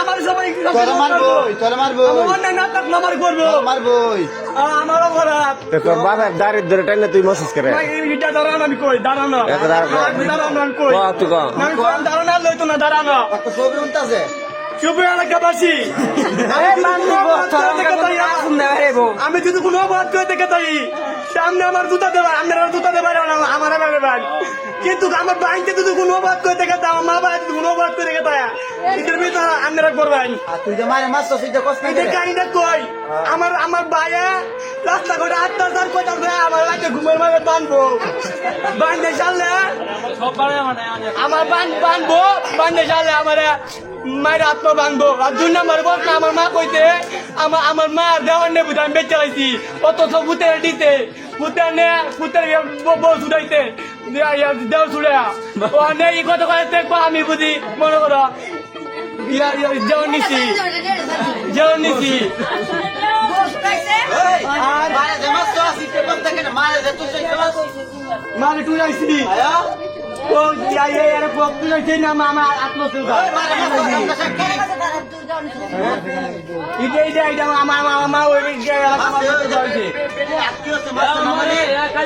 আমার সবাই তোর মারবো অন্যায় নাটক নামার করবো মারবই আমার অপরাধ তোর বাবার দাঁড়িয়ে ধরে টাইলে তুই মসাজ করে এটা দাঁড়ানো আমি কই দাঁড়ানো দাঁড়ানো আমি কই তুই কম আমি দাঁড়ানো লইতো না দাঁড়ানো ছবি উনতাছে চুপ এলাকাবাসী আমি যদি কোনো অপরাধ করে দেখে তাই সামনে আমার জুতা দেবার আপনারা জুতা দেবার আমার ভাই কিন্তু আমার বাড়িতে যদি কোনো অপরাধ করে দেখে দাও আমার বাড়িতে কোনো অপরাধ করে দেখে তাই এটার ভিতরে আপনারা করবেন তুই যে মারে মারছ সেটা কষ্ট এটা কাহিনীটা কই আমার ভাইয়া রাস্তা করে অত্যাচার করতে আমার রাতে ঘুমের মাঝে বানবো বান্ধে চাললে আমার বানবো বান্ধে চাললে আমার মায়ের আত্মা বানবো আর 2 নম্বর বল না আমার মা কইতে আমার মা দেওয়ার নেই বুঝে আমি বেঁচে চাইছি অত সব ভূতের দিতে ভূতের নে ভূতের বউ ছুটাইতে দেও ছুড়ে ও নেই এই কথা করে দেখবো আমি বুঝি মনে করো যেমন নিছি আর মারে তুই আইসি ও আরে তুই আইসি না আমার আত্মসুখ এটা আমার মা ওই এলাকা